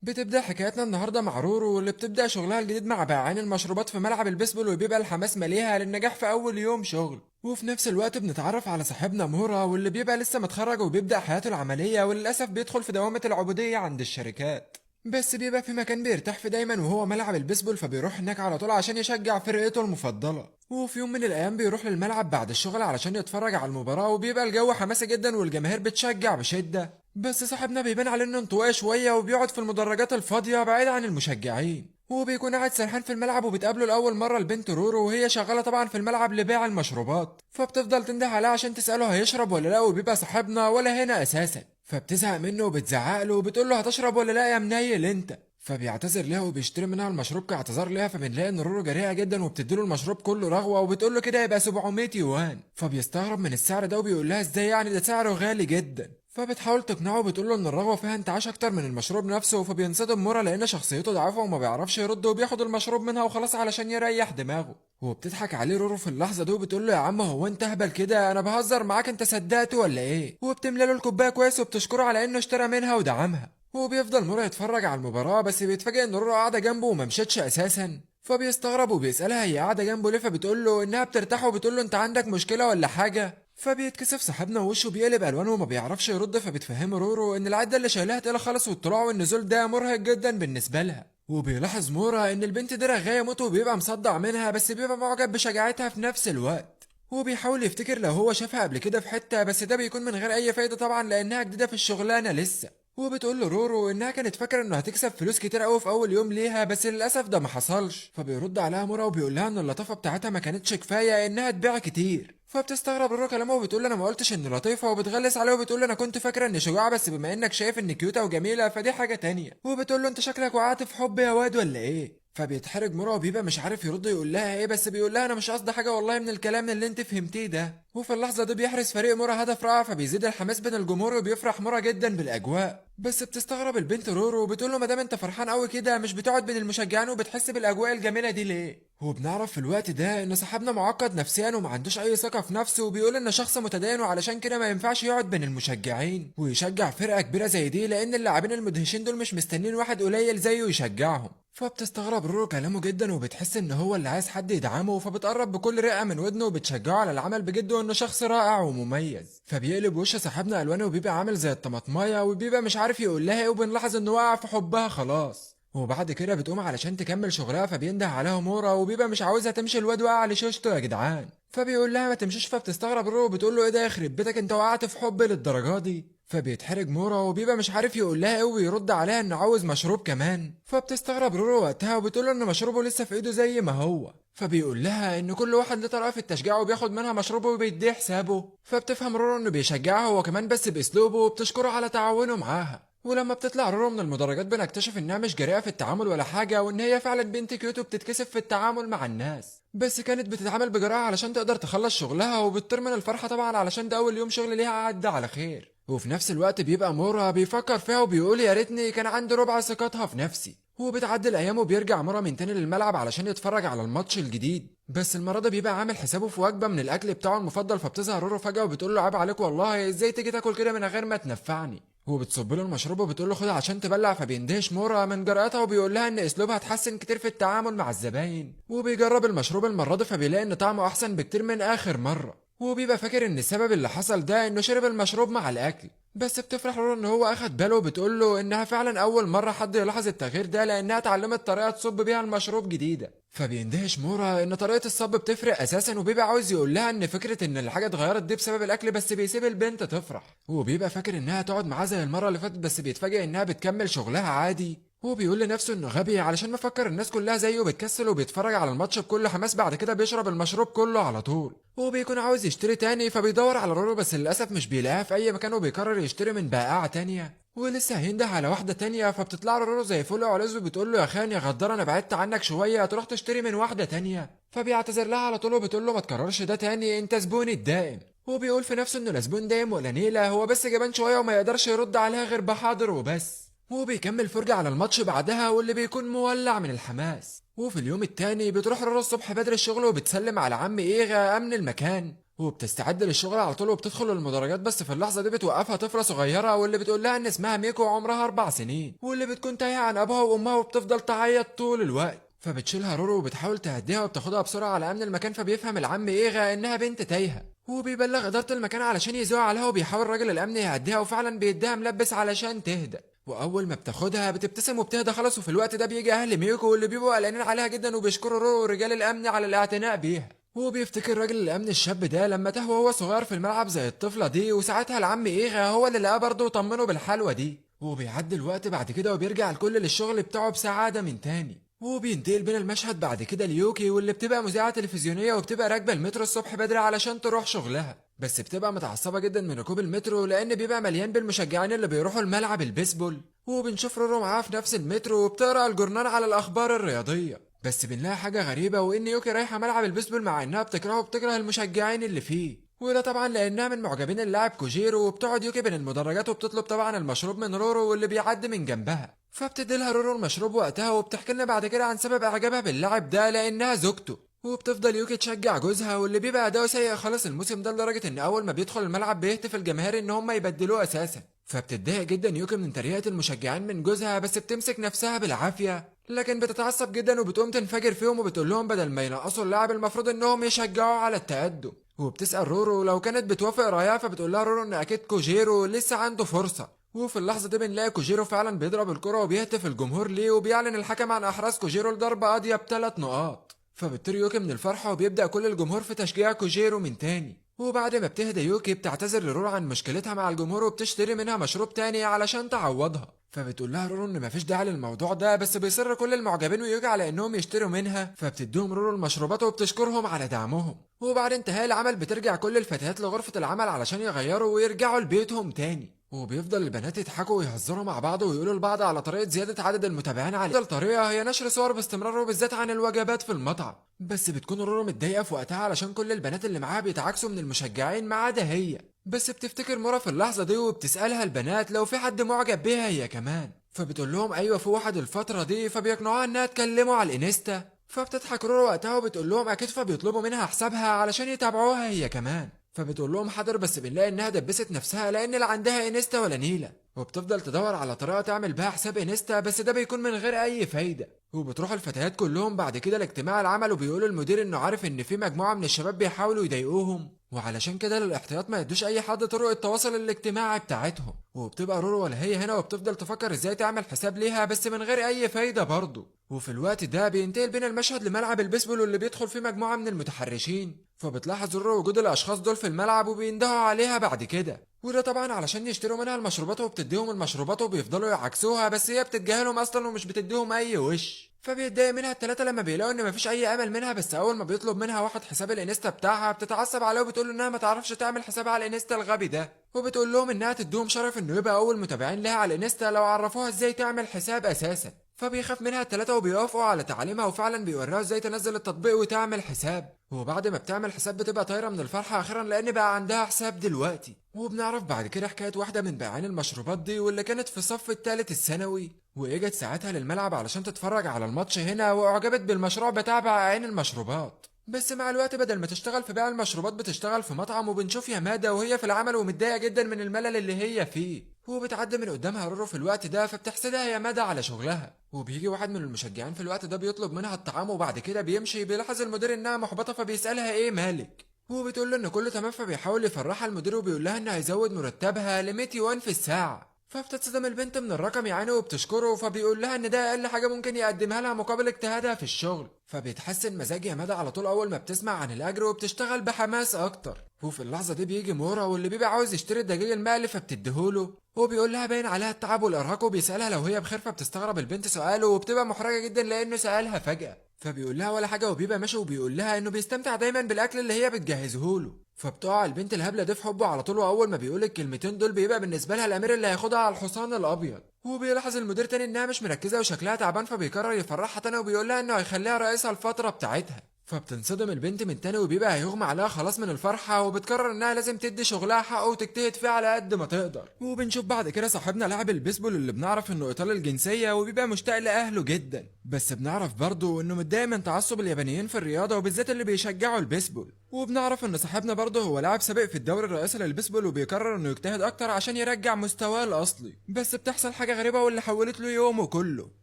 بتبدأ حكايتنا النهاردة مع رورو واللي بتبدأ شغلها الجديد مع بائعين المشروبات في ملعب البيسبول، وبيبقى الحماس مليها للنجاح في أول يوم شغل. وفي نفس الوقت بنتعرف على صاحبنا مورا واللي بيبقى لسه متخرج وبيبدأ حياته العملية، وللأسف بيدخل في دوامة العبودية عند الشركات. بس بيبقى في مكان بيرتاح فيه دايما وهو ملعب البيسبول، فبيروح هناك على طول عشان يشجع فرقته المفضلة. وفي يوم من الأيام بيروح للملعب بعد الشغل علشان يتفرج على المباراة، وبيبقى الجو حماسي جدا والجماهير بتشجع بشدة. بس صاحبنا بيبان عليه انه انطوائي شويه وبيقعد في المدرجات الفاضيه بعيد عن المشجعين. هو بيكون قاعد سرحان في الملعب، وبتقابله لاول مره البنت رورو وهي شغاله طبعا في الملعب لبيع المشروبات، فبتفضل تنده عليه عشان تساله هيشرب ولا لا، وبيبقى صاحبنا ولا هنا اساسا. فبتزهق منه وبتزعق له وبتقول له هتشرب ولا لا يا منيل انت. فبيعتذر ليها وبيشتري منها المشروب كاعتذار ليها، فبنلاقي ان رورو جريئه جدا وبتديله المشروب كله رغوه، وبتقول له كده يبقى 700 يوان. فبيستغرب من السعر ده وبيقول لها ازاي يعني، ده سعره غالي جدا. فبتحاول تقنعه وبتقول له ان الرغوه فيها انتعاش اكتر من المشروب نفسه، فبينصدم مورا لان شخصيته ضعيفه وما بيعرفش يرد، وبياخد المشروب منها وخلاص علشان يريح دماغه. وبتضحك عليه رورو في اللحظه دي وبتقول له يا عم هو انت اهبل كده، انا بهزر معاك، انت صدقت ولا ايه؟ وبتملى له الكوبايه كويس وبتشكره على انه اشترى منها ودعمها. وبيفضل مورا يتفرج على المباراه، بس بيتفاجئ ان رورو قاعده جنبه وما مشتش اساسا. فبيستغرب وبيسالها هي قاعده جنبه ليه، فبتقول له انها بترتاح وبتقول له انت عندك مشكله ولا حاجه. فبيتكسف صاحبنا ووشه بيقلب الوان وما بيعرفش يرد، فبتفهمه رورو ان العده اللي شايلها تقيله خالص والطلوع والنزول ده مرهق جدا بالنسبه لها. وبيلاحظ مورا ان البنت دي رغايه موت وبيبقى مصدع منها، بس بيبقى معجب بشجاعتها في نفس الوقت. هو بيحاول يفتكر لو هو شافها قبل كده في حته، بس ده بيكون من غير اي فايده طبعا لانها جديده في الشغلانه لسه. وبتقول له رورو انها كانت فاكره انه هتكسب فلوس كتير قوي في اول يوم ليها، بس للاسف ده ما حصلش. فبيرد عليها مورا وبيقول لها ان اللطافه بتاعتها ما كانتش كفايه انها تبيع كتير. فبتستغرب رورو كلامه وبتقول له انا ما قلتش ان لطيفه، وبتغلس عليه وبتقول له انا كنت فاكره اني شجاعه، بس بما انك شايف اني كيوته وجميله فدي حاجه تانية. وبتقول له انت شكلك وقعت في حب يا واد ولا ايه. فبيتحرج مرة وبيبقى مش عارف يرد يقول لها ايه، بس بيقول لها انا مش قصدي حاجه والله من الكلام اللي انت فهمتيه ده. وفي اللحظه دي بيحرز فريق مرة هدف رائع، فبيزيد الحماس بين الجمهور وبيفرح مرة جدا بالاجواء. بس بتستغرب البنت رورو وبتقول له ما دام انت فرحان قوي كده مش بتقعد بين المشجعين وبتحس بالاجواء الجميله دي ليه. وبنعرف في الوقت ده ان صاحبنا معقد نفسيا وما عندوش اي ثقه في نفسه، وبيقول ان شخص متدين وعلشان كده ما ينفعش يقعد بين المشجعين ويشجع فرقه كبيره زي دي، لان اللاعبين المدهشين دول مش مستنين واحد قليل زيه يشجعهم. فبتستغرب رورو كلامه جدا وبتحس ان هو اللي عايز حد يدعمه، فبتقرب بكل رئه من ودنه وبتشجعه على العمل بجد وانه شخص رائع ومميز. فبيقلب وش صاحبنا الوانه وبيبقى عامل زي الطماطمايه وبيبقى مش عارف يقول لها ايه، وبنلاحظ انه وقع في حبها خلاص. وبعد كده بتقوم علشان تكمل شغلها، فبينده عليها مورا وبيبقى مش عاوزها تمشي، الواد وقع على شوشته يا جدعان. فبيقول لها ما تمشيش، فبتستغرب رورو وبتقول له ايه ده يخرب بيتك انت وقعت في حب للدرجه دي. فبيتحرج مورا وبيبقى مش عارف يقول لها ايه ويرد عليها انه عاوز مشروب كمان. فبتستغرب رورو وقتها وبتقول له ان مشروبه لسه في ايده زي ما هو. فبيقول لها ان كل واحد له طريقه في التشجيع وبياخد منها مشروبه وبيديه حسابه. فبتفهم رورو انه بيشجعها هو كمان بس باسلوبه، وبتشكره على تعاونه معاها. ولما بتطلع رورو من المدرجات بنكتشف انها مش جريئه في التعامل ولا حاجه، وان هي فعلا بنت كيوتو بتتكسف في التعامل مع الناس، بس كانت بتتعامل بجراءه علشان تقدر تخلص شغلها، وبتطير من الفرحه طبعا علشان ده اول يوم شغل ليها عدى على خير. وفي نفس الوقت بيبقى مورا بيفكر فيها وبيقول يا ريتني كان عندي ربع ثقتها في نفسي. هو بتعدي الايام وبيرجع مورا من تاني للملعب علشان يتفرج على الماتش الجديد، بس المره دي بيبقى عامل حسابه في وجبه من الاكل بتاعه المفضل. فبتظهر رورو فجاه وبتقول له عيب عليك والله، ازاي تيجي تاكل كده من غير ما تنفعني. وبتصب له المشروب وبتقول له خدها عشان تبلع، فبيندهش مورا من جرأتها وبيقول لها ان اسلوبها اتحسن كتير في التعامل مع الزباين. وبيجرب المشروب المره دي فبيلاقي ان طعمه احسن بكتير من اخر مره. وبيبقى فاكر ان السبب اللي حصل ده انه شرب المشروب مع الاكل، بس بتفرح رورو ان هو اخد باله وبتقول له انها فعلا اول مره حد يلاحظ التغيير ده لانها اتعلمت طريقه تصب بيها المشروب جديده. فبيندهش مورا ان طريقه الصب بتفرق اساسا، وبيبقى عاوز يقول لها ان فكره ان الحاجه اتغيرت دي بسبب الاكل، بس بيسيب البنت تفرح. وبيبقى فاكر انها تقعد معاه زي المره اللي فاتت، بس بيتفاجئ انها بتكمل شغلها عادي. هو بيقول لنفسه انه غبي علشان مفكر الناس كلها زيه بتكسل وبيتفرج على الماتش بكل حماس، بعد كده بيشرب المشروب كله على طول. هو بيكون عاوز يشتري تاني فبيدور على رورو، بس للاسف مش بيلاقيها في اي مكان، وبيقرر يشتري من بائعه تانية. ولسه هينده على واحده تانية، فبتطلع له رورو زي فل وعلز وبتقول له يا خان يا غدار انا بعدت عنك شويه تروح تشتري من واحده تانية. فبيعتذر لها على طول وبتقول له ما تكررش ده تاني، انت زبوني الدائم. هو بيقول في نفسه انه لا زبون دايم ولا نيله، هو بس جبان شويه وما يقدرش يرد عليها غير بحاضر وبس. هو بيكمل فرجة على الماتش بعدها واللي بيكون مولع من الحماس. وفي اليوم التاني بتروح رورو الصبح بدري الشغل وبتسلم على عم ايغا امن المكان، وبتستعد للشغل على طول وبتدخل المدرجات، بس في اللحظه دي بتوقفها طفله صغيره واللي بتقول لها ان اسمها ميكو وعمرها 4 سنين، واللي بتكون تايهه عن ابوها وامها وبتفضل تعيط طول الوقت. فبتشيلها رورو وبتحاول تهديها وبتاخدها بسرعه على امن المكان. فبيفهم العم ايغا انها بنت تايهه وبيبلغ اداره المكان علشان يزوق عليها، وبيحاول راجل الامن يهديها وفعلا بيديها ملبس علشان تهدى. واول ما بتاخدها بتبتسم وبتهدى خلاص. وفي الوقت ده بيجي اهل ميكو واللي بيبقوا قلقانين عليها جدا وبيشكروا رورو ورجال الامن على الاعتناء بيها. هو بيفتكر راجل الامن الشاب ده لما تاه وهو صغير في الملعب زي الطفله دي، وساعتها العم ايغا هو اللي لقاه برضه وطمنه بالحلوه دي. وبيعدي الوقت بعد كده وبيرجع الكل للشغل بتاعه بسعاده من تاني. وبينتقل بين المشهد بعد كده ليوكي واللي بتبقى مذيعه تلفزيونيه وبتبقى راكبه المترو الصبح بدري علشان تروح شغلها، بس بتبقى متعصبه جدا من ركوب المترو لان بيبقى مليان بالمشجعين اللي بيروحوا الملعب البيسبول. وبنشوف رورو معاها في نفس المترو وبتقرا الجورنال على الاخبار الرياضيه، بس بنلاقي حاجه غريبه وان يوكي رايحه ملعب البيسبول مع انها بتكرهه وبتكره المشجعين اللي فيه. وده طبعا لانها من معجبين اللاعب كوجيرو. وبتقعد يوكي بين المدرجات وبتطلب طبعا المشروب من رورو واللي بيعدي من جنبها، فبتديلها رورو المشروب وقتها وبتحكي لنا بعد كده عن سبب اعجابها باللاعب ده لانها زوجته. وبتفضل يوكي تشجع جوزها واللي بيبقى اداؤه سيء خالص الموسم ده لدرجه ان اول ما بيدخل الملعب بيهتف الجماهير ان هم يبدلوه اساسا. فبتتضايق جدا يوكي من تريقه المشجعين من جوزها، بس بتمسك نفسها بالعافيه، لكن بتتعصب جدا وبتقوم تنفجر فيهم وبتقول لهم بدل ما ينقصوا اللاعب المفروض انهم يشجعوا على التقدم. وبتسال رورو لو كانت بتوافق رايها، فبتقول لها رورو ان اكيد كوجيرو لسه عنده فرصه. وفي اللحظه دي بنلاقي كوجيرو فعلا بيضرب الكره وبيهتف الجمهور ليه، وبيعلن الحكم عن احراز كوجيرو لضربه قاضيه ب3 نقاط. فبتطير يوكي من الفرحه وبيبدا كل الجمهور في تشجيع كوجيرو من تاني. وبعد ما بتهدى يوكي بتعتذر لرورو عن مشكلتها مع الجمهور وبتشتري منها مشروب تاني علشان تعوضها. فبتقول لها رورو ان مفيش داعي للموضوع ده، بس بيصر كل المعجبين ويوكي على انهم يشتروا منها. فبتديهم رورو المشروبات وبتشكرهم على دعمهم. وبعد انتهاء العمل بترجع كل الفتيات لغرفة العمل علشان يغيروا ويرجعوا لبيتهم تاني. وبيفضل البنات يضحكوا ويهزروا مع بعض ويقولوا لبعض على طريقة زيادة عدد المتابعين على أفضل طريقة هي نشر صور باستمرار وبالذات عن الوجبات في المطعم. بس بتكون رورو متضايقة في وقتها علشان كل البنات اللي معاها بيتعاكسوا من المشجعين ما عدا هي. بس بتفتكر مورا في اللحظة دي وبتسألها البنات لو في حد معجب بيها هي كمان، فبتقول لهم ايوه في واحد الفترة دي، فبيقنعوها انها تكلموا على الانستا. فبتضحك رورو وقتها وبتقول لهم اكيد، فبيطلبوا منها حسابها علشان يتابعوها هي كمان. فبتقول لهم حاضر، بس بنلاقي انها دبست نفسها لان لا عندها انستا ولا نيله. وبتفضل تدور على طريقه تعمل بها حساب انستا، بس ده بيكون من غير اي فايده. وبتروح الفتيات كلهم بعد كده لاجتماع العمل وبيقولوا المدير انه عارف ان في مجموعه من الشباب بيحاولوا يضايقوهم، وعلشان كده للاحتياط ما يدوش اي حد طرق التواصل الاجتماعي بتاعتهم. وبتبقى رورو ولا هي هنا وبتفضل تفكر ازاي تعمل حساب ليها بس من غير اي فايده برضه. وفي الوقت ده بينتقل بين المشهد لملعب البيسبول واللي بيدخل فيه مجموعه من المتحرشين. فبتلاحظ رورو وجود الاشخاص دول في الملعب وبيندهوا عليها بعد كده، وده طبعا علشان يشتروا منها المشروبات وبتديهم المشروبات وبيفضلوا يعكسوها، بس هي بتتجاهلهم اصلا ومش بتديهم اي وش. فبيتضايق منها التلاتة لما بيلاقوا ان مفيش اي امل منها، بس اول ما بيطلب منها واحد حساب الانستا بتاعها بتتعصب عليه وبتقول له انها ما تعرفش تعمل حساب على الانستا الغبي ده. وبتقول لهم انها تديهم شرف انه يبقى اول متابعين لها على الانستا لو عرفوها ازاي تعمل حساب اساسا. فبيخاف منها التلاتة وبيوافقوا على تعليمها، وفعلا بيوريها ازاي تنزل التطبيق وتعمل حساب. وبعد ما بتعمل حساب بتبقى طايره من الفرحه اخيرا لان بقى عندها حساب دلوقتي. وبنعرف بعد كده حكايه واحده من بائعين المشروبات دي واللي كانت في الصف الثالث الثانوي، واجت ساعتها للملعب علشان تتفرج على الماتش هنا، واعجبت بالمشروع بتاع بائعين المشروبات. بس مع الوقت بدل ما تشتغل في بيع المشروبات بتشتغل في مطعم. وبنشوف يامادا وهي في العمل ومتضايقه جدا من الملل اللي هي فيه. وبتعدي من قدامها رورو في الوقت ده فبتحسدها يامادا على شغلها. وبيجي واحد من المشجعين في الوقت ده بيطلب منها الطعام، وبعد كده بيمشي. بيلاحظ المدير انها محبطه فبيسالها ايه مالك، وبتقول له ان كله تمام. فبيحاول يفرحها المدير وبيقول لها انه هيزود مرتبها ل 100 يوان في الساعه. فبتتصدم البنت من الرقم يعني وبتشكره، فبيقول لها ان ده اقل حاجه ممكن يقدمها لها مقابل اجتهادها في الشغل. فبيتحسن مزاج يامادا على طول اول ما بتسمع عن الاجر وبتشتغل بحماس اكتر. وفي اللحظه دي بيجي مورا واللي بيبقى عاوز يشتري الدجاج المقلي فبتديهوله. هو بيقول لها باين عليها التعب والارهاق وبيسالها لو هي بخير، فبتستغرب البنت سؤاله وبتبقى محرجه جدا لانه سالها فجاه. فبيقول لها ولا حاجه وبيبقى ماشي، وبيقول لها انه بيستمتع دايما بالاكل اللي هي بتجهزه له. فبتقع البنت الهبله دي في حبه على طول، واول ما بيقول الكلمتين دول بيبقى بالنسبه لها الامير اللي هياخدها على الحصان الابيض. وبيلاحظ المدير تاني انها مش مركزه وشكلها تعبان، فبيقرر يفرحها تاني وبيقول لها انه هيخليها رئيسها الفتره بتاعتها. فبتنصدم البنت من تاني وبيبقى هيغمى عليها خلاص من الفرحه، وبتقرر انها لازم تدي شغلها حقه وتجتهد فيه على قد ما تقدر. وبنشوف بعد كده صاحبنا لاعب البيسبول اللي بنعرف انه ايطالي الجنسيه وبيبقى مشتاق لاهله جدا، بس بنعرف برضه انه متضايق من تعصب اليابانيين في الرياضه وبالذات اللي بيشجعوا البيسبول. وبنعرف ان صاحبنا برضه هو لاعب سابق في الدوري الرئيسي للبيسبول وبيقرر انه يجتهد اكتر عشان يرجع مستواه الاصلي، بس بتحصل حاجه غريبه واللي حولت له يومه كله،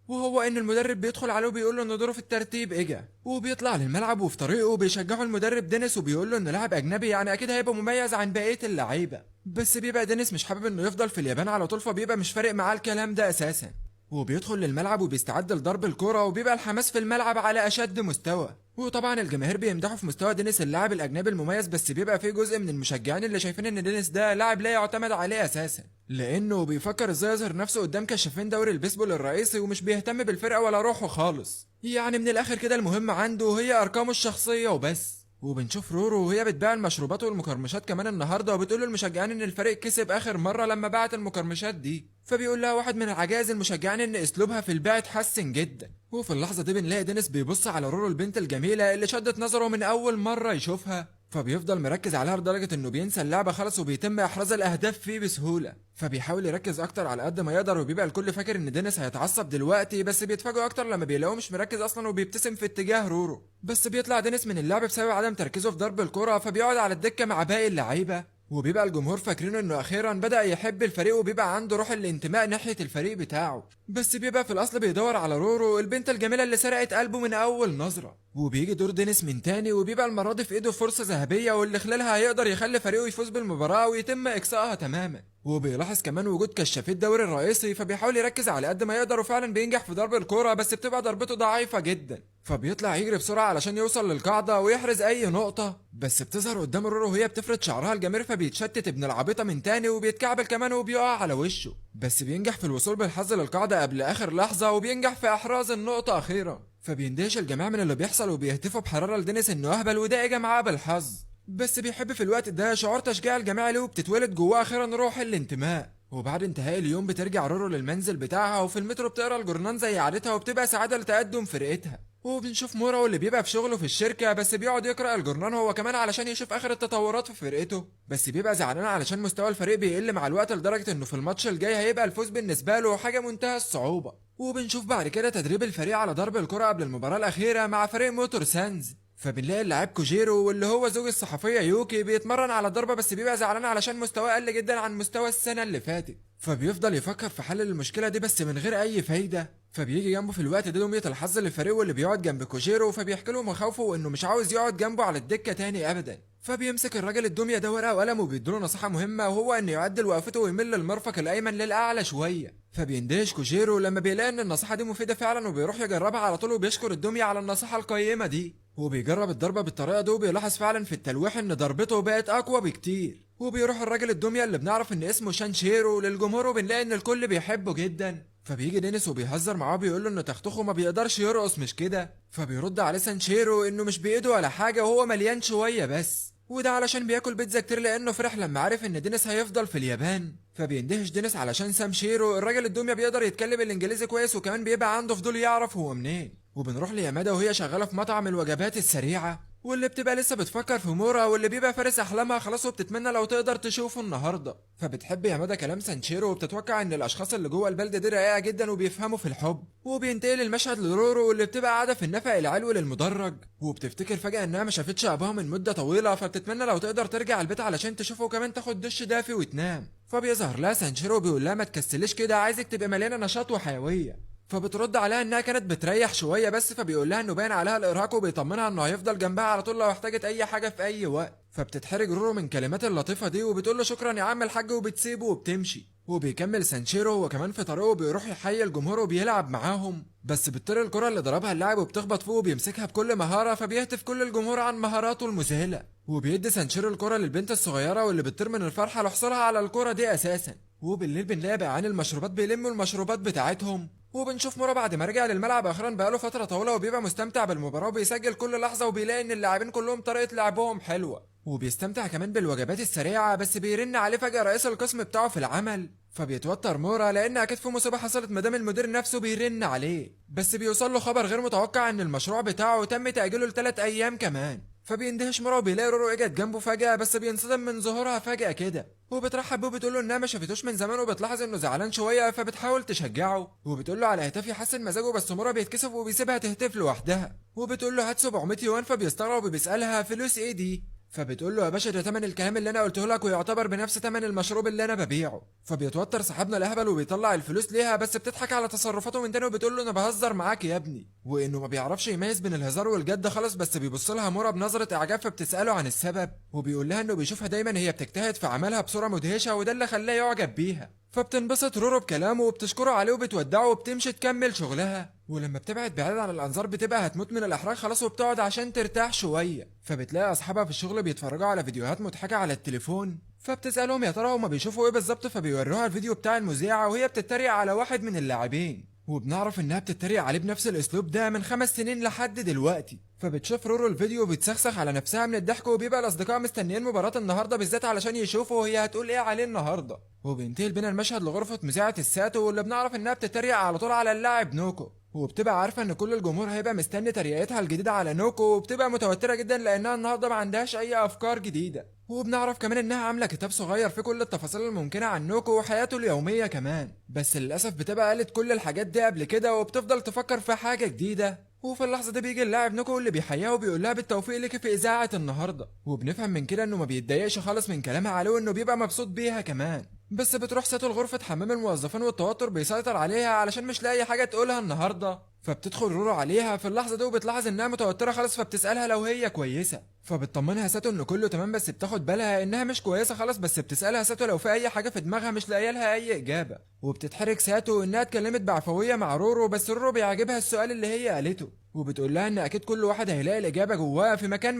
وهو ان المدرب بيدخل عليه وبيقول له ان دوره في الترتيب اجا، وبيطلع للملعب وفي طريقه بيشجعه المدرب دينيس وبيقول له انه لاعب اجنبي يعني اكيد هيبقى مميز عن بقيه اللعيبه، بس بيبقى دينيس مش حابب انه يفضل في اليابان على طول، فبيبقى مش فارق معاه الكلام ده اساسا، وبيدخل للملعب وبيستعد لضرب الكرة وبيبقى الحماس في الملعب على أشد مستوى، وطبعا الجماهير بيمدحوا في مستوى دينيس اللاعب الأجنبي المميز، بس بيبقى فيه جزء من المشجعين اللي شايفين إن دينيس ده لاعب لا يعتمد عليه أساسا، لأنه بيفكر إزاي يظهر نفسه قدام كشافين دوري البيسبول الرئيسي ومش بيهتم بالفرقة ولا روحه خالص، يعني من الآخر كده المهم عنده هي أرقامه الشخصية وبس. وبنشوف رورو وهي بتبيع المشروبات والمقرمشات كمان النهارده، وبتقول للمشجعين ان الفريق كسب اخر مره لما باعت المقرمشات دي، فبيقول لها واحد من العجائز المشجعين ان اسلوبها في البيع اتحسن جدا، وفي اللحظه دي بنلاقي دينيس بيبص على رورو البنت الجميله اللي شدت نظره من اول مره يشوفها، فبيفضل مركز عليها لدرجه انه بينسى اللعبه خالص وبيتم احراز الاهداف فيه بسهوله، فبيحاول يركز اكتر على قد ما يقدر، وبيبقى الكل فاكر ان دينيس هيتعصب دلوقتي، بس بيتفاجئوا اكتر لما بيلاقوه مش مركز اصلا وبيبتسم في اتجاه رورو، بس بيطلع دينيس من اللعب بسبب عدم تركيزه في ضرب الكرة، فبيقعد على الدكة مع باقي اللعيبة، وبيبقى الجمهور فاكرين انه اخيرا بدأ يحب الفريق وبيبقى عنده روح الانتماء ناحية الفريق بتاعه، بس بيبقى في الاصل بيدور على رورو البنت الجميلة اللي سرقت قلبه من اول نظرة، وبيجي دور دينيس من تاني وبيبقى المرة دي في ايده فرصة ذهبية واللي خلالها هيقدر يخلي فريقه يفوز بالمباراة ويتم اقصائها تماما، وبيلاحظ كمان وجود كشافي الدوري الرئيسي، فبيحاول يركز على قد ما يقدر وفعلا بينجح في ضرب الكرة، بس بتبقى ضربته ضعيفة جدا، فبيطلع يجري بسرعة علشان يوصل للقاعدة ويحرز أي نقطة، بس بتظهر قدام رورو وهي بتفرد شعرها الجميل، فبيتشتت ابن العبيطة من تاني وبيتكعبل كمان وبيقع على وشه، بس بينجح في الوصول بالحظ للقاعدة قبل آخر لحظة وبينجح في إحراز النقطة أخيرا، فبيندهش الجميع من اللي بيحصل وبيهتفوا بحرارة لدينيس إنه أهبل وده إجا معاه بالحظ، بس بيحب في الوقت ده شعور تشجيع الجميع له وبتتولد جواه أخيرا روح الانتماء، وبعد انتهاء اليوم بترجع رورو للمنزل بتاعها وفي المترو بتقرا الجورنان زي عادتها وبتبقى سعادة لتقدم فرقتها، وبنشوف مورا اللي بيبقى في شغله في الشركة بس بيقعد يقرأ الجورنان هو كمان علشان يشوف آخر التطورات في فرقته، بس بيبقى زعلان علشان مستوى الفريق بيقل مع الوقت لدرجة انه في الماتش الجاي هيبقى الفوز بالنسبة له حاجة منتهى الصعوبة، وبنشوف بعد كده تدريب الفريق على ضرب الكرة قبل المباراة الأخيرة مع فريق موتور سانز، فبنلاقي اللاعب كوجيرو واللي هو زوج الصحفية يوكي بيتمرن على الضربة، بس بيبقى زعلان علشان مستواه قل جدا عن مستوى السنة اللي فاتت، فبيفضل يفكر في حل المشكلة دي بس من غير أي فايدة، فبيجي جنبه في الوقت ده دمية الحظ للفريق واللي بيقعد جنب كوجيرو، فبيحكي له مخاوفه وإنه مش عاوز يقعد جنبه على الدكة تاني أبدا، فبيمسك الراجل الدمية ده ورقة وقلم وبيديله نصيحة مهمة، وهو إنه يعدل وقفته ويمل المرفق الأيمن للأعلى شوية، فبيندهش كوجيرو لما بيلاقي إن النصيحة دي مفيدة فعلا وبيروح يجربها على طول وبيشكر الدمية على النصيحة القيمة دي، وبيجرب الضربة بالطريقة دي وبيلاحظ فعلا في التلويح إن ضربته بقت أقوى بكتير، وبيروح الراجل الدمية اللي بنعرف إن اسمه شانشيرو للجمهور وبنلاقي إن الكل بيحبه جدا، فبيجي دينيس وبيهزر معاه بيقول له إن تختخه ما بيقدرش يرقص مش كده، فبيرد عليه سانشيرو إنه مش بإيده ولا حاجة وهو مليان شوية بس، وده علشان بياكل بيتزا كتير لأنه فرح لما عرف إن دينيس هيفضل في اليابان، فبيندهش دينيس علشان سامشيرو الراجل الدمية بيقدر يتكلم الإنجليزي كويس وكمان بيبقى عنده فضول يعرف هو منين، وبنروح ليامادا وهي شغالة في مطعم الوجبات السريعة واللي بتبقى لسه بتفكر في مورا واللي بيبقى فارس احلامها خلاص وبتتمنى لو تقدر تشوفه النهارده، فبتحب يامادا كلام سانشيرو وبتتوقع ان الاشخاص اللي جوه البلده دي رقيقه جدا وبيفهموا في الحب، وبينتقل المشهد لرورو واللي بتبقى قاعده في النفق العلوي للمدرج وبتفتكر فجاه انها ما شافتش ابوها من مده طويله، فبتتمنى لو تقدر ترجع البيت علشان تشوفه وكمان تاخد دش دافي وتنام، فبيظهر لها سانشيرو وبيقول لها ما تكسليش كده، عايزك تبقى مليانه نشاط وحيويه، فبترد عليها انها كانت بتريح شويه بس، فبيقول لها انه باين عليها الارهاق وبيطمنها انه هيفضل جنبها على طول لو احتاجت اي حاجه في اي وقت، فبتتحرج رورو من كلمات اللطيفه دي وبتقول له شكرا يا عم الحاج وبتسيبه وبتمشي، وبيكمل سانشيرو هو كمان في طريقه بيروح يحيي الجمهور وبيلعب معاهم، بس بتطير الكره اللي ضربها اللاعب وبتخبط فوق وبيمسكها بكل مهاره، فبيهتف كل الجمهور عن مهاراته المذهله، وبيدي سانشيرو الكره للبنت الصغيره واللي بتطير من الفرحه لحصولها على الكره دي اساسا، وبالليل بنلاقي بيعان المشروبات بيلموا المشروبات بتاعتهم، وبنشوف مورا بعد ما رجع للملعب اخيرا بقاله فتره طويله وبيبقى مستمتع بالمباراه وبيسجل كل لحظه، وبيلاقي ان اللاعبين كلهم طريقه لعبهم حلوه، وبيستمتع كمان بالوجبات السريعه، بس بيرن عليه فجاه رئيس القسم بتاعه في العمل، فبيتوتر مورا لان اكيد في مصيبه حصلت مادام المدير نفسه بيرن عليه، بس بيوصل له خبر غير متوقع ان المشروع بتاعه تم تاجيله ل3 ايام كمان، فبيندهش مورا وبيلاقي رورو اجت جنبه فجاه، بس بينصدم من ظهورها فجاه كده، وبترحب بيه وبتقول له انها ما شافتوش من زمان وبتلاحظ انه زعلان شويه، فبتحاول تشجعه وبتقول له على هتاف يحسن مزاجه، بس مورا بيتكسف وبيسيبها تهتف لوحدها، وبتقول له هات 700 يوان، فبيستغرب وبيسالها فلوس ايه دي، فبتقول له يا باشا ده تمن الكلام اللي انا قلته لك ويعتبر بنفس تمن المشروب اللي انا ببيعه. فبيتوتر صاحبنا الاهبل وبيطلع الفلوس ليها، بس بتضحك على تصرفاته من تاني وبتقول له انا بهزر معاك يا ابني، وانه ما بيعرفش يميز بين الهزار والجد خالص. بس بيبص لها مورا بنظره اعجاب فبتساله عن السبب، وبيقول لها انه بيشوفها دايما هي بتجتهد في عملها بصوره مدهشه وده اللي خلاه يعجب بيها. فبتنبسط رورو بكلامه وبتشكره عليه وبتودعه وبتمشي تكمل شغلها. ولما بتبعد بعيد عن الانظار بتبقى هتموت من الاحراج خلاص وبتقعد عشان ترتاح شويه. فبتلاقي اصحابها في الشغل بيتفرجوا على فيديوهات مضحكه على التليفون، فبتسالهم يا ترى هما بيشوفوا ايه بالظبط، فبيوروها الفيديو بتاع المذيعه وهي بتتريق على واحد من اللاعبين، وبنعرف انها بتتريق عليه بنفس الاسلوب ده من 5 سنين لحد دلوقتي. فبتشوف رورو الفيديو وبتسخسخ على نفسها من الضحك، وبيبقى الاصدقاء مستنيين مباراة النهارده بالذات علشان يشوفوا هي هتقول ايه عليه النهارده. وبينتهي بينا المشهد لغرفة مذيعة الساتو، واللي بنعرف انها بتتريق على طول على اللاعب نوكو، وبتبقى عارفة ان كل الجمهور هيبقى مستني تريقتها الجديدة على نوكو، وبتبقى متوترة جدا لانها النهارده ما عندهاش اي افكار جديدة. وبنعرف كمان انها عاملة كتاب صغير فيه كل التفاصيل الممكنة عن نوكو وحياته اليومية كمان، بس للاسف بتبقى قالت كل الحاجات دي قبل كده وبتفضل تفكر في حاجة جديدة. وفي اللحظة دي بيجي اللاعب نوكو اللي بيحييها وبيقول لها بالتوفيق ليكي في إذاعة النهاردة، وبنفهم من كده إنه ما بيتضايقش خالص من كلامها عليه وإنه بيبقى مبسوط بيها كمان. بس بتروح ساتو لغرفة حمام الموظفين والتوتر بيسيطر عليها علشان مش لاقي حاجة تقولها النهاردة. فبتدخل رورو عليها في اللحظة دي وبتلاحظ إنها متوترة خالص، فبتسألها لو هي كويسة، فبتطمنها ساتو إنه كله تمام، بس بتاخد بالها إنها مش كويسة خالص. بس بتسألها ساتو لو في أي حاجة في دماغها مش لاقيه لها أي إجابة، وبتتحرك ساتو إنها اتكلمت بعفوية مع رورو، بس رورو بيعجبها السؤال اللي هي قالته، وبتقول لها ان اكيد كل واحد هيلاقي الاجابه جواه في مكان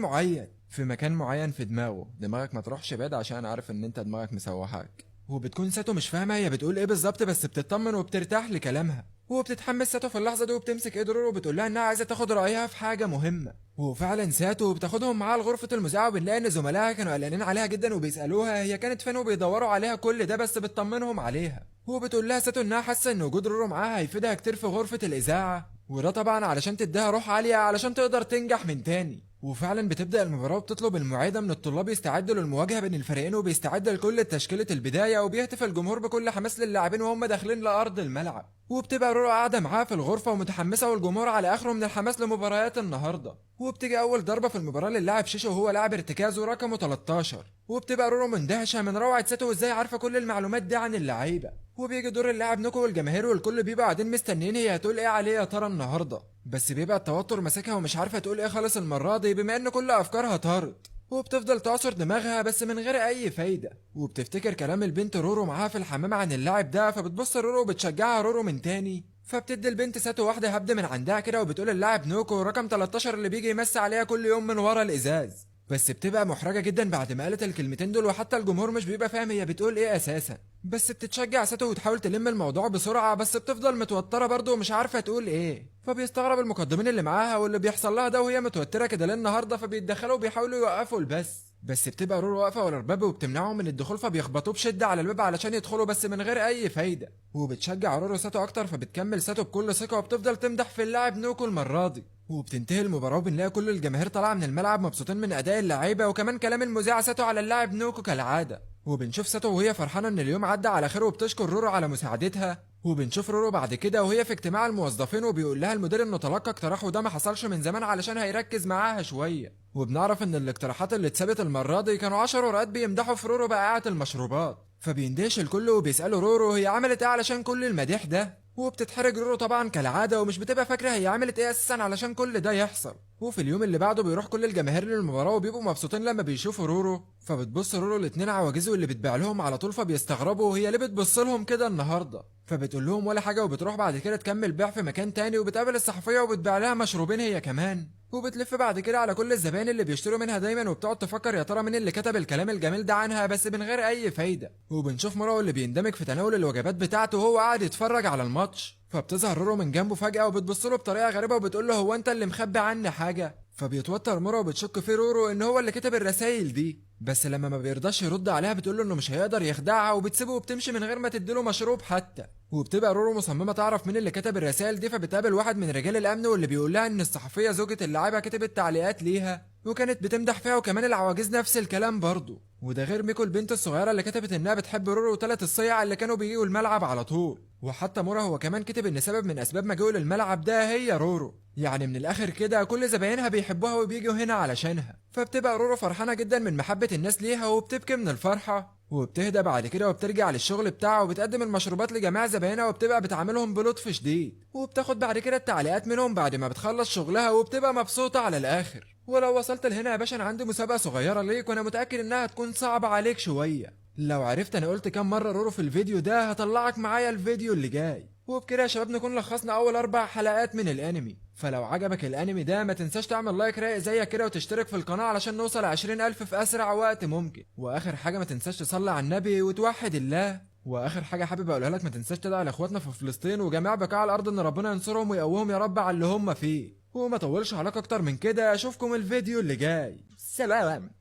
معين، في دماغه. دماغك ما تروحش بعيد عشان عارف ان انت دماغك مسوحاك. وبتكون ساتو مش فاهمه هي بتقول ايه بالظبط، بس بتطمن وبترتاح لكلامها. وبتتحمس ساتو في اللحظه دي وبتمسك ايد رورو وبتقول لها انها عايزه تاخد رايها في حاجه مهمه. وفعلا ساتو بتاخدهم معاها لغرفه المذيعه، وبنلاقي ان زملائها كانوا قلقانين عليها جدا وبيسالوها هي كانت فين وبيدوروا عليها كل ده، بس بتطمنهم عليها. وبتقول لها ساتو انها حاسه ان وجود رورو معاها هيفيدها كتير في غرفه الاذاعه، وده طبعا علشان تديها روح عاليه علشان تقدر تنجح من تاني. وفعلا بتبدا المباراه وبتطلب المعايده من الطلاب يستعدوا للمواجهه بين الفريقين، وبيستعد لكل تشكيله البدايه، وبيهتف الجمهور بكل حماس للاعبين وهم داخلين لارض الملعب. وبتبقى رورو قاعده معاها في الغرفه ومتحمسه، والجمهور على اخره من الحماس لمباريات النهارده. وبتيجي اول ضربه في المباراه للاعب شيشو وهو لاعب ارتكاز ورقمه 13، وبتبقى رورو مندهشه من روعه ساتو وازاي عارفه كل المعلومات دي عن اللعيبه. وبيجي دور اللاعب نوكو والجماهير والكل بيبقى قاعدين مستنيين هي هتقول ايه عليه يا ترى النهارده، بس بيبقى التوتر ماسكها ومش عارفه تقول ايه خالص المره دي بما ان كل افكارها طارت. وبتفضل تعصر دماغها بس من غير اي فايده، وبتفتكر كلام البنت رورو معاها في الحمام عن اللاعب ده، فبتبص رورو وبتشجعها رورو من تاني. فبتدي البنت ساتو واحده هبد من عندها كده وبتقول اللاعب نوكو رقم 13 اللي بيجي يمسي عليها كل يوم من ورا الازاز. بس بتبقى محرجه جدا بعد ما قالت الكلمتين دول، وحتى الجمهور مش بيبقى فاهم هي بتقول ايه اساسا. بس بتتشجع ساتو وتحاول تلم الموضوع بسرعه، بس بتفضل متوتره برضه ومش عارفه تقول ايه. فبيستغرب المقدمين اللي معاها واللي بيحصل لها ده وهي متوتره كده ليه النهارده، فبيتدخلوا وبيحاولوا يوقفوا البث. بس بتبقى رورو واقفه ورا الباب وبتمنعهم من الدخول، فبيخبطوه بشده على الباب علشان يدخلوا بس من غير اي فايده. وبتشجع رورو ساتو اكتر، فبتكمل ساتو بكل ثقه وبتفضل تمدح في اللاعب نوكو المره دي. وبتنتهي المباراه وبنلاقي كل الجماهير طالعه من الملعب مبسوطين من اداء اللعيبه وكمان كلام المذيع ساتو على اللاعب نوكو كالعاده. وبنشوف ساتو وهي فرحانه ان اليوم عدى على خير وبتشكر رورو على مساعدتها. وبنشوف رورو بعد كده وهي في اجتماع الموظفين وبيقول لها المدير انه تلقى اقتراح وده ما حصلش من زمان علشان هيركز معاها شويه. وبنعرف ان الاقتراحات اللي اتثبت المره دي كانوا 10 ورقات بيمدحوا في رورو بقاعه المشروبات. فبيندهش الكل وبيسالوا رورو هي عملت ايه علشان كل المديح ده. وبتتحرج رورو طبعا كالعاده ومش بتبقى فاكره هي عملت ايه اساسا علشان كل ده يحصل. وفي اليوم اللي بعده بيروح كل الجماهير للمباراه وبيبقوا مبسوطين لما بيشوفوا رورو. فبتبص رورو الاتنين عواجيز واللي بتبيع لهم على طول، فبيستغربوا هي ليه بتبص لهم كده النهارده. فبتقول لهم ولا حاجه وبتروح بعد كده تكمل بيع في مكان تاني، وبتقابل الصحفيه وبتبيع لها مشروبين هي كمان. وبتلف بعد كده على كل الزبائن اللي بيشتروا منها دايما وبتقعد تفكر يا ترى مين اللي كتب الكلام الجميل ده عنها، بس من غير اي فايده. وبنشوف مورو اللي بيندمج في تناول الوجبات بتاعته وهو قاعد يتفرج على الماتش. فبتظهر رورو من جنبه فجاه وبتبص له بطريقه غريبه وبتقول له هو انت اللي مخبي عني حاجه. فبيتوتر مورو وبتشك في رورو ان هو اللي كتب الرسايل دي، بس لما ما بيرضاش يرد عليها بتقول له انه مش هيقدر يخدعها وبتسيبه وبتمشي من غير ما تديله مشروب حتى. وبتبقى رورو مصممه تعرف مين اللي كتب الرسائل دي، فبتقابل واحد من رجال الامن واللي بيقول لها ان الصحفيه زوجة اللاعبه كتبت تعليقات ليها. وكانت بتمدح فيها، وكمان العواجيز نفس الكلام برضه. وده غير ميكو البنت الصغيره اللي كتبت انها بتحب رورو وثلاث الصيع اللي كانوا بيجوا الملعب على طول. وحتى مورا هو كمان كتب ان سبب من اسباب مجيئه للملعب ده هي رورو. يعني من الاخر كده كل زباينها بيحبوها وبيجوا هنا علشانها. فبتبقى رورو فرحانه جدا من محبه الناس ليها وبتبكي من الفرحه، وبتهدى بعد كده وبترجع للشغل بتاعها وبتقدم المشروبات لجميع زباينها وبتبقى بتعاملهم بلطف شديد، وبتاخد بعد كده التعليقات منهم بعد ما بتخلص شغلها وبتبقى مبسوطه على الاخر. ولو وصلت لهنا يا باشا انا عندي مسابقه صغيره ليك، وانا متاكد انها هتكون صعبه عليك شويه. لو عرفت انا قلت كام مره رورو في الفيديو ده هطلعك معايا الفيديو اللي جاي. وبكده يا شباب نكون لخصنا اول 4 حلقات من الانمي. فلو عجبك الانمي ده ما تنساش تعمل لايك رايق زيك كده وتشترك في القناه علشان نوصل 20,000 في اسرع وقت ممكن. واخر حاجه ما تنساش تصلي على النبي وتوحد الله. واخر حاجه حابب اقولها لك، ما تنساش تدعي لاخواتنا في فلسطين وجميع بقاع الارض ان ربنا ينصرهم ويقويهم يا رب على اللي هم فيه. وما طولش عليك اكتر من كده، اشوفكم الفيديو اللي جاي. سلام.